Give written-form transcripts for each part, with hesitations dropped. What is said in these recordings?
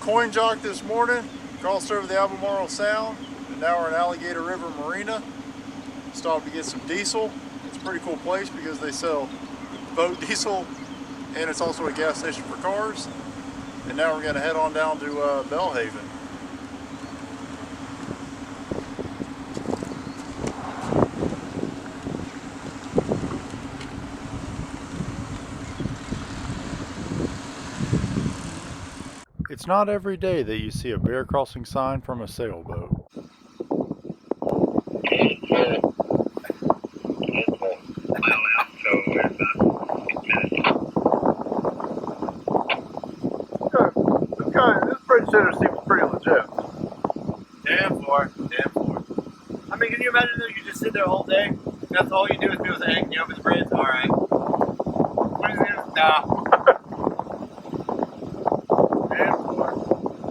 coin jock this morning, crossed over the Albemarle Sound, and now we're in Alligator River Marina. Stopped to get some diesel. It's a pretty cool place because they sell boat diesel and it's also a gas station for cars. And now we're going to head on down to Belhaven. It's not every day that you see a bear crossing sign from a sailboat. This bridge center seems pretty legit. Damn for. I mean, can you imagine that you just sit there all day? And that's all you do is people say, hey, can you open the bridge? Alright. What is it? Nah.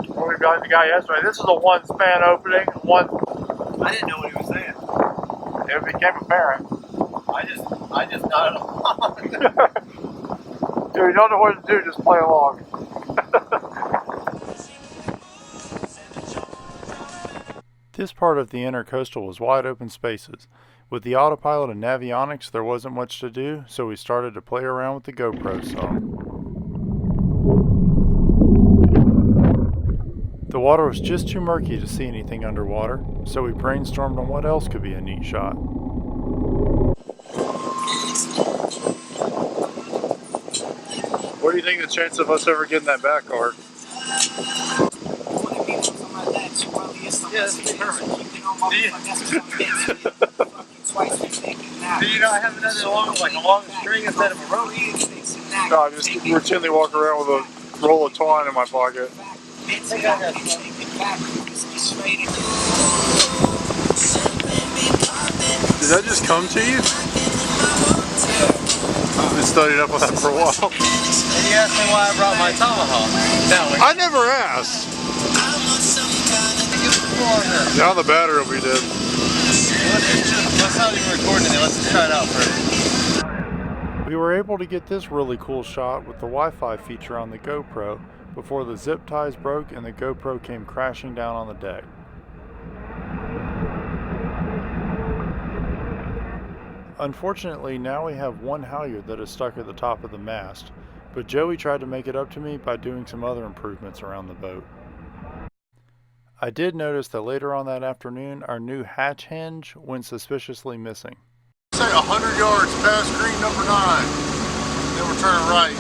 Well, we've got the guy yesterday. This is a one span opening. I didn't know what he was saying. It became apparent. I just nodded along. Dude, you don't know what to do, just play along. This part of the intercoastal was wide open spaces. With the autopilot and navionics, there wasn't much to do, so we started to play around with the GoPro some. The water was just too murky to see anything underwater, so we brainstormed on what else could be a neat shot. What do you think the chance of us ever getting that back are? Yeah, that's perfect. Do you not have another long string instead of a rope? No, I just routinely walk around with a roll of twine in my pocket. Did that just come to you? I've been studying up on that for a while. And you asked me why I brought my tomahawk. I never asked. Now the battery will be dead. Let's not even recording it. Let's just try it out first. We were able to get this really cool shot with the Wi-Fi feature on the GoPro before the zip ties broke and the GoPro came crashing down on the deck. Unfortunately, now we have one halyard that is stuck at the top of the mast, but Joey tried to make it up to me by doing some other improvements around the boat. I did notice that later on that afternoon, our new hatch hinge went suspiciously missing. Say 100 yards past green number 9, then we're turning right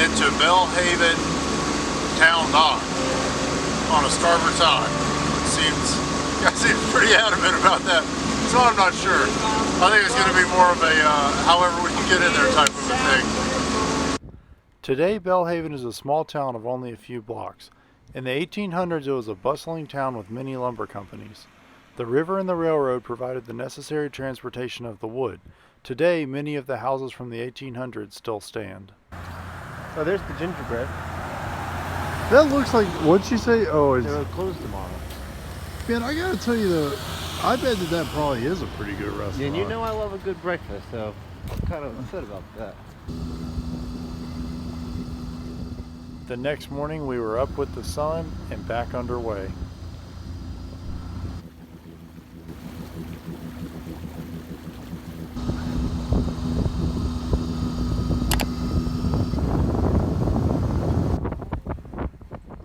into Belhaven Town Dock on a starboard side. It seems pretty adamant about that, so I'm not sure. I think it's going to be more of a however we can get in there type of a thing. Today, Belhaven is a small town of only a few blocks. In the 1800s, it was a bustling town with many lumber companies. The river and the railroad provided the necessary transportation of the wood. Today, many of the houses from the 1800s still stand. Oh, there's the gingerbread. That looks like, what'd she say? Oh, it's... They're closed tomorrow. Man, I gotta tell you though, I bet that probably is a pretty good restaurant. Yeah, and you know I love a good breakfast, so I'm kind of upset about that. The next morning we were up with the sun and back underway.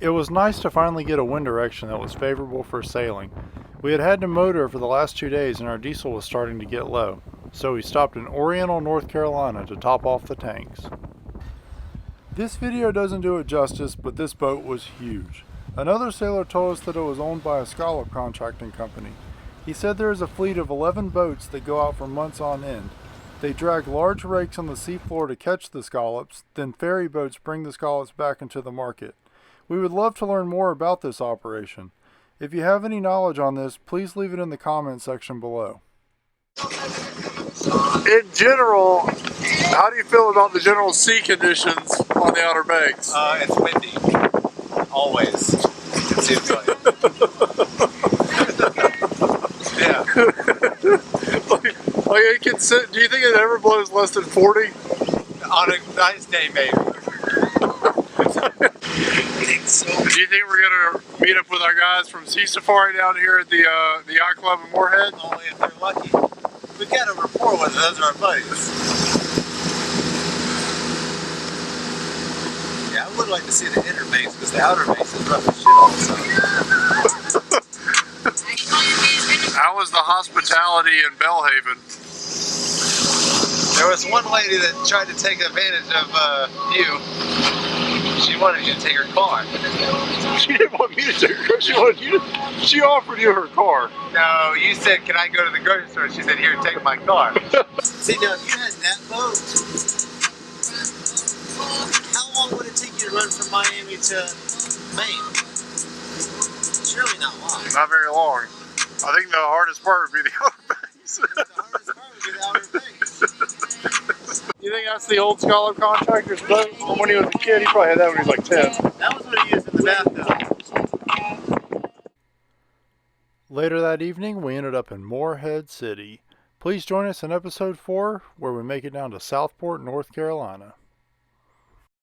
It was nice to finally get a wind direction that was favorable for sailing. We had had to motor for the last 2 days and our diesel was starting to get low, so we stopped in Oriental, North Carolina to top off the tanks. This video doesn't do it justice, but this boat was huge. Another sailor told us that it was owned by a scallop contracting company. He said there is a fleet of 11 boats that go out for months on end. They drag large rakes on the seafloor to catch the scallops, then ferry boats bring the scallops back into the market. We would love to learn more about this operation. If you have any knowledge on this, please leave it in the comment section below. In general, how do you feel about the general sea conditions on the Outer Banks? It's windy. Always. It seems like. Yeah. Like it can sit, do you think it ever blows less than 40? On a nice day, maybe. It's so Do you think we're gonna meet up with our guys from Sea Safari down here at the yacht club in Morehead? Only if they're lucky. We've got a rapport with them. Those are our buddies. Yeah, I would like to see the inner base because the outer base is rough as shit all the time. How was the hospitality in Belhaven? There was one lady that tried to take advantage of you. She wanted you to take her car. She didn't want me to take her car. She offered you her car. No, you said, can I go to the grocery store? She said, here, take my car. See, now, if you had that boat, how long would it take you to run from Miami to Maine? Surely not long. Not very long. I think the hardest part would be the outer banks. The hardest part would be the outer banks. You think that's the old Scholar contractor's boat from when he was a kid? He probably had that when he was like 10. That was what he used in the bathtub. Later that evening, we ended up in Morehead City. Please join us in episode 4, where we make it down to Southport, North Carolina.